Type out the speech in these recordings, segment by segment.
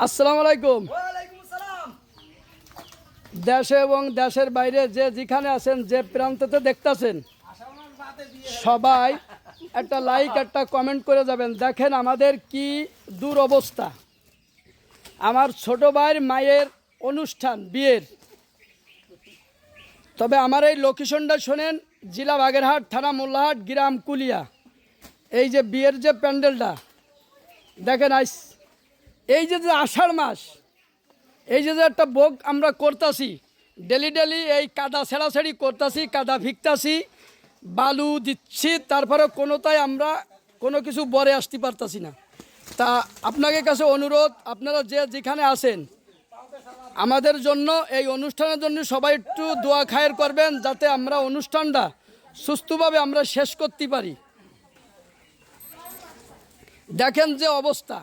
আসসালামু আলাইকুম। দেশে এবং দেশের বাইরে যে যেখানে আছেন, যে প্রান্ততে দেখতেছেন, সবাই একটা লাইক একটা কমেন্ট করে যাবেন। দেখেন আমাদের কি দুরবস্থা। আমার ছোট ভাইয়ের মায়ের অনুষ্ঠান বিয়ের, তবে আমার এই লোকেশনটা শোনেন, জেলা বাগেরহাট, থানা মোল্লাহাট, গ্রাম কুলিয়া। এই যে বিয়ের যে প্যান্ডেলটা দেখেন, এই যে আষাঢ় মাস, এই যে একটা ভোগ আমরা করতেছি, ডেলি ডেলি এই কাদা ছেড়াছেড়ি করতেছি, কাদা ভিগতাছি, বালু দিচ্ছি, তারপরে কোনোটাই আমরা কোনো কিছু বরে আসতে পারতাছি না। তা আপনাদের কাছে অনুরোধ, আপনারা যে যেখানে আছেন, আমাদের জন্য এই অনুষ্ঠানের জন্য সবাই একটু দোয়া খায়ের করবেন, যাতে আমরা অনুষ্ঠানটা সুস্থভাবে আমরা শেষ করতে পারি। দেখেন যে অবস্থা।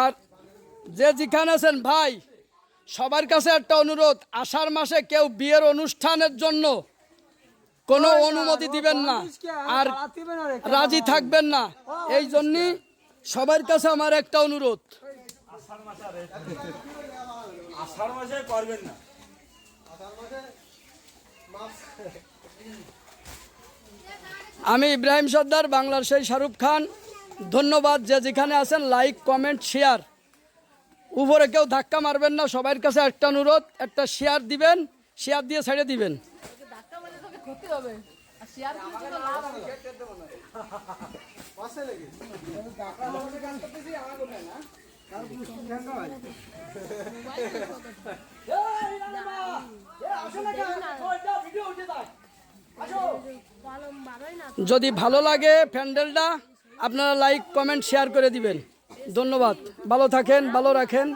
আর যে যেখানে আছেন ভাই, সবার কাছে একটা অনুরোধ, আষাঢ় মাসে কেউ বিয়ের অনুষ্ঠানের জন্য কোনো অনুমতি দিবেন না আর রাজি থাকবেন না। এই জন্যই সবার কাছে আমার একটা অনুরোধ। আমি ইব্রাহিম সর্দার, বাংলার সেই শাহরুখ খান। ধন্যবাদ। যে যেখানে আছেন, লাইক কমেন্ট শেয়ার। উপরে কেউ ধাক্কা মারবেন না, সবার কাছে একটা অনুরোধ, একটা শেয়ার দিবেন, শেয়ার দিয়ে ছেড়ে দিবেন। যদি ভালো লাগে প্যান্ডেলটা, আপনারা লাইক কমেন্ট শেয়ার করে দিবেন। ধন্যবাদ। ভালো থাকেন, ভালো রাখেন।